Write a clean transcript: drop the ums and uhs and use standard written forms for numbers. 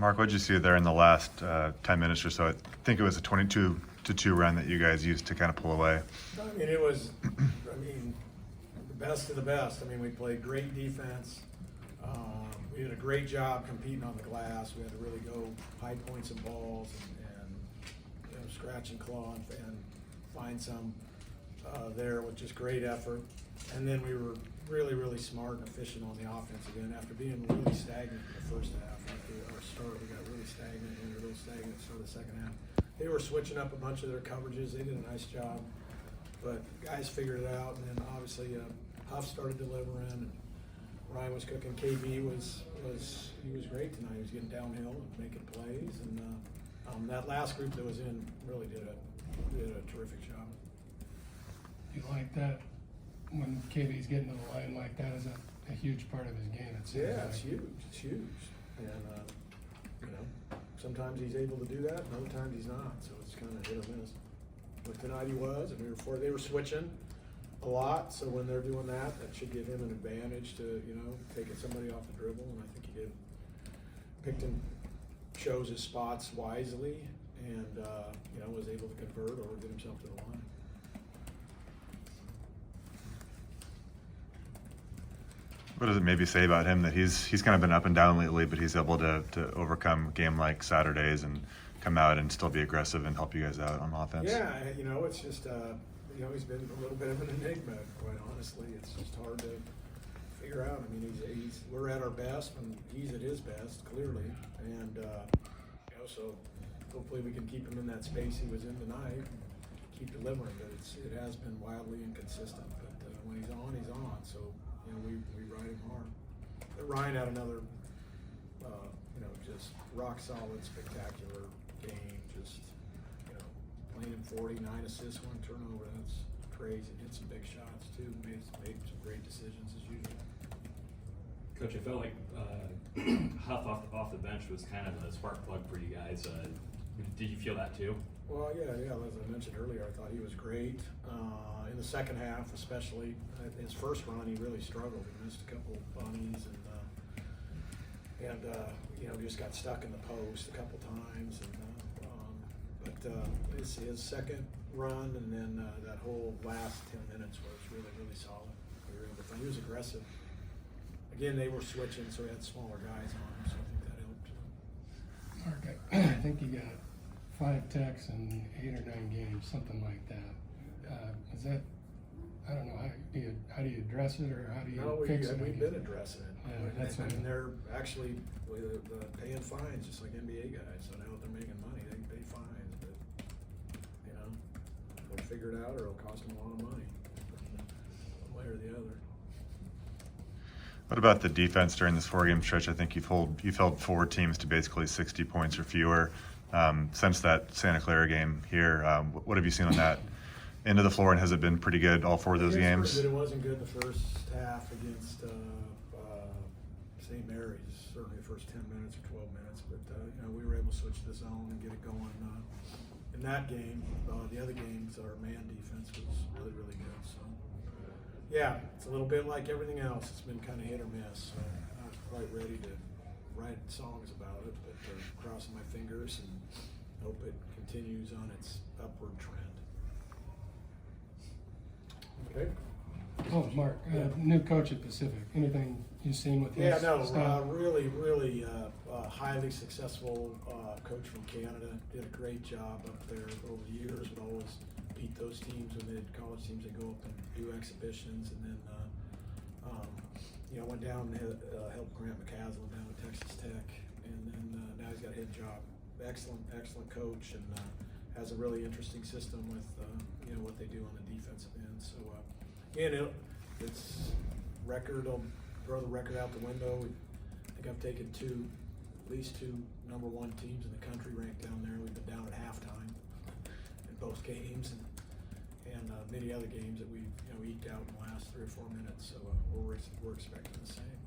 Mark, what did you see there in the last 10 minutes or so? I think it was a 22-2 run that you guys used to kind of pull away. I mean, it was, the best of the best. I mean, we played great defense. We did a great job competing on the glass. We had to really go high points and balls and scratch and claw and find some there with just great effort. And then we were really, really smart and efficient on the offensive end. After being really stagnant in the first half, after our start, we got really stagnant, and we were a little stagnant for the second half. They were switching up a bunch of their coverages. They did a nice job, but guys figured it out. And then obviously Huff started delivering, and Ryan was cooking. KB was great tonight. He was getting downhill and making plays, and that last group that was in really did a terrific job. You like that when KB's getting to the line like that is a huge part of his game. It's huge. It's huge, and sometimes he's able to do that, and other times he's not. So it's kind of hit or miss. But tonight he was, and they were switching a lot. So when they're doing that, that should give him an advantage to taking somebody off the dribble, and I think he did. Picton chose his spots wisely, and was able to convert or get himself to the line. What does it maybe say about him that he's kind of been up and down lately, but he's able to overcome a game like Saturdays and come out and still be aggressive and help you guys out on offense? Yeah, it's just he's been a little bit of an enigma, quite honestly. It's just hard to figure out. I mean, we're at our best, and he's at his best, clearly, and so hopefully we can keep him in that space he was in tonight and keep delivering. But it has been wildly inconsistent. But when he's on, he's on. So we ride him hard. But Ryan had another just rock solid, spectacular game. Just playing in 49 assists, 1 turnover. That's crazy. Hit some big shots too. Made some great decisions as usual. Coach, I felt like Huff off the bench was kind of a spark plug for you guys. Did you feel that too? Well, yeah. As I mentioned earlier, I thought he was great. In the second half, especially his first run, he really struggled. He missed a couple bunnies and just got stuck in the post a couple times. But his second run and then that whole last 10 minutes was really, really solid. He was aggressive. Again, they were switching, so he had smaller guys on him, so I think that helped. Mark, I think you got 5 techs in 8 or 9 games, something like that. Is that, I don't know, how do you address it, or how do you fix it? We've been addressing it. Yeah, and they're actually paying fines just like NBA guys. So now that they're making money, they can pay fines, but they'll figure it out, or it'll cost them a lot of money, one way or the other. What about the defense during this 4-game stretch? I think you've held 4 teams to basically 60 points or fewer since that Santa Clara game here. What have you seen on that end of the floor, and has it been pretty good all 4 of those games? It wasn't good the first half against St. Mary's, certainly the first 10 minutes or 12 minutes, but we were able to switch the zone and get it going. In that game, the other games, our man defense was really, really good. So, yeah, it's a little bit like everything else. It's been kind of hit or miss. So I'm not quite ready to write songs about it, but crossing my fingers and hope it continues on its upward trend. Okay. Oh, Mark, new coach at Pacific. Anything you've seen with his style? Really, really highly successful coach from Canada. Did a great job up there over the years. Would always beat those teams when they had college teams. They go up and do exhibitions, and then went down and helped Grant McCaslin down at Texas Tech, and then now he's got a head job. Excellent coach, and has a really interesting system with what they do on the defensive end. So it's record. I'll throw the record out the window. I think I've taken at least two number 1 teams in the country ranked down there. We've been down at halftime in both games, and many other games that we eked out in the last 3 or 4 minutes. So we're expecting the same.